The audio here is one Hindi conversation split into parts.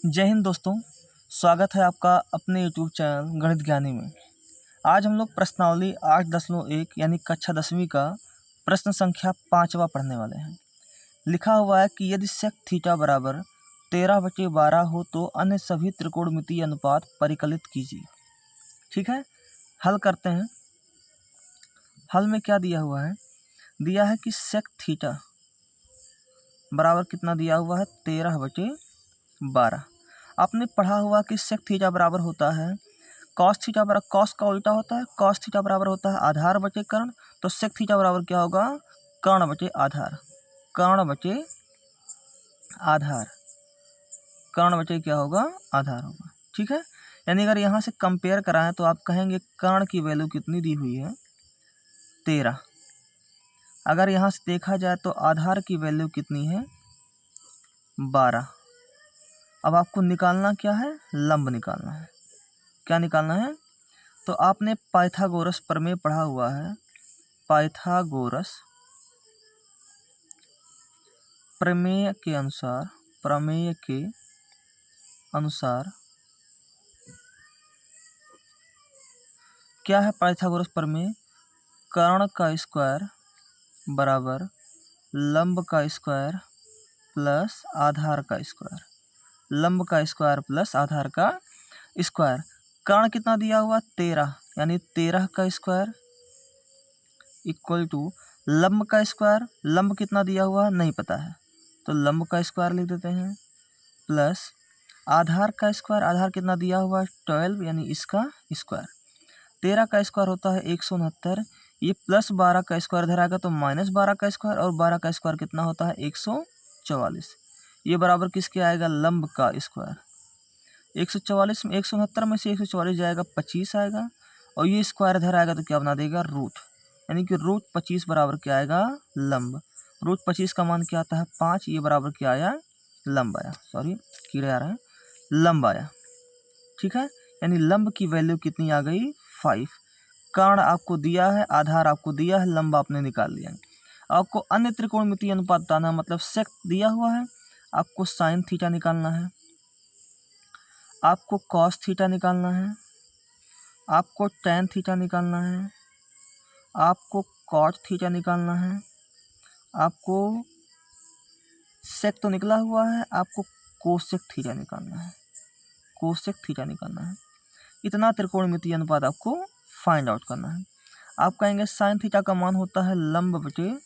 जय हिंद दोस्तों। स्वागत है आपका अपने YouTube चैनल गणित ज्ञानी में। आज हम लोग प्रश्नावली 8.1 यानी कक्षा 10वीं का प्रश्न संख्या 5वां पढ़ने वाले हैं। लिखा हुआ है कि यदि sec थीटा बराबर 13/12 हो तो अन्य सभी त्रिकोणमितीय अनुपात परिकलित कीजिए। ठीक है, हल करते हैं। हल में क्या दिया हुआ है? दिया है कि sec थीटा बराबर कितना दिया हुआ है? 13/12। आपने पढ़ा हुआ कि सेक थीटा बराबर होता है कॉस थीटा बराबर, कॉस का उल्टा होता है कॉस थीटा बराबर होता है आधार बटे कर्ण। तो सेक थीटा बराबर क्या होगा? कर्ण बटे आधार। कर्ण बटे आधार, कर्ण बटे क्या होगा? आधार होगा। ठीक है, यानी अगर यहाँ से कंपेयर कराएं तो आप कहेंगे कर्ण की वैल्यू कितनी दी हुई है? 13। अगर यहाँ से देखा जाए तो आधार की वैल्यू कितनी है? 12। अब आपको निकालना क्या है? लंब निकालना है। क्या निकालना है? तो आपने पाइथागोरस प्रमेय पढ़ा हुआ है। पाइथागोरस प्रमेय के अनुसार क्या है पाइथागोरस प्रमेय? कर्ण का स्क्वायर बराबर लंब का स्क्वायर प्लस आधार का स्क्वायर। लंब का स्क्वायर प्लस आधार का स्क्वायर। कर्ण कितना दिया हुआ? 13, यानी 13 का स्क्वायर इक्वल टू लंब का स्क्वायर। लंब कितना दिया हुआ नहीं पता है, तो लंब का स्क्वायर लिख देते हैं प्लस आधार का स्क्वायर। आधार कितना दिया हुआ? 12, यानी इसका स्क्वायर। 13 का स्क्वायर होता है 169। ये प्लस 12 का स्क्वायर इधर आएगा तो माइनस 12 का स्क्वायर, और 12 का स्क्वायर कितना होता है? 144। ये बराबर किसके आएगा? लंब का स्क्वायर। 144 में 169 में से 144 जाएगा 25 आएगा, और ये स्क्वायर इधर आएगा तो क्या बना देगा? रूट, यानी कि रूट 25 बराबर क्या आएगा? लंब। रूट 25 का मान क्या आता है? 5। ये बराबर क्या आया? लंब आया। सॉरी, कीड़े आ रहे हैं। लंब आया। ठीक है, यानी लंब की वैल्यू कितनी आ गई? 5। कर्ण आपको दिया है, आधार आपको दिया है, लंब आपने निकाल लिया। आपको अन्य त्रिकोणमितीय अनुपात बताना है, मतलब सेक दिया हुआ है, आपको साइन थीटा निकालना है, आपको कॉस थीटा निकालना है, आपको टेन थीटा निकालना है, आपको कॉट थीटा निकालना है, आपको सेक तो निकला हुआ है, आपको कोसेक थीटा निकालना है। कोसेक थीटा निकालना है। इतना त्रिकोणमितीय अनुपात आपको फाइंड आउट करना है। आप कहेंगे साइन थीटा का मान होता है लंब बटे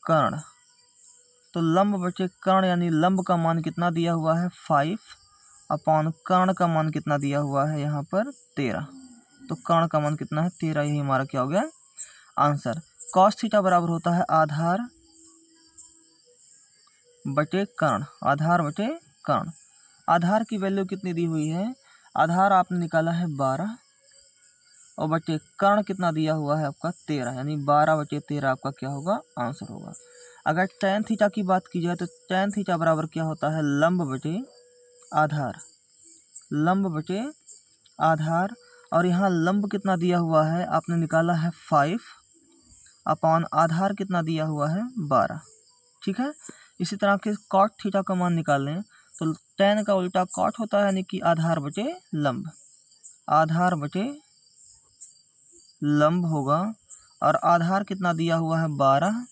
कर्ण। तो लंब बटे कर्ण यानी लंब का मान कितना दिया हुआ है? 5 अपॉन कर्ण का मान कितना दिया हुआ है यहाँ पर? 13। तो कर्ण का मान कितना है? 13। यही हमारा क्या हो गया? आंसर। कॉस थीटा बराबर होता है आधार बटे कर्ण। आधार बटे कर्ण। आधार की वैल्यू कितनी दी हुई है? आधार आपने निकाला है 12, और बटे कर्ण कितना दिया हुआ है आपका? 13, यानी 12/13 आपका क्या होगा? आंसर होगा। अगर टेन थीटा की बात की जाए तो टेन थीटा बराबर क्या होता है? लंब बटे आधार। लंब बटे आधार, और यहाँ लंब कितना दिया हुआ है? आपने निकाला है 5 अपॉन आधार कितना दिया हुआ है? 12। ठीक है, इसी तरह के कॉट थीटा का मान निकाल लें तो टेन का उल्टा कॉट होता है, यानी कि आधार बटे लंब। आधार बटे लंब होगा, और आधार कितना दिया हुआ है? 12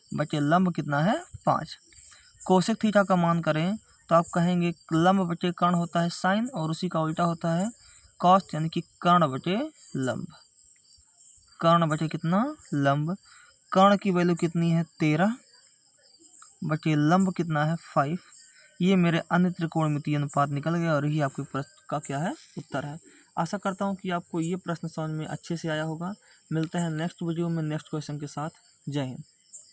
बटे लंब कितना है? 5। कोसेक थीटा का मान करें तो आप कहेंगे लंब बटे कर्ण होता है साइन, और उसी का उल्टा होता है कॉस, यानी कि कर्ण बटे लंब। कर्ण बटे कितना? लंब। कर्ण की वैल्यू कितनी है? 13 बटे लंब कितना है? 5। ये मेरे अन्य त्रिकोणमितीय अनुपात निकल गया, और यही आपके प्रश्न का क्या है? उत्तर है। आशा करता हूँ कि आपको ये प्रश्न समझ में अच्छे से आया होगा। मिलते हैं नेक्स्ट वीडियो में नेक्स्ट क्वेश्चन के साथ। जय हिंद।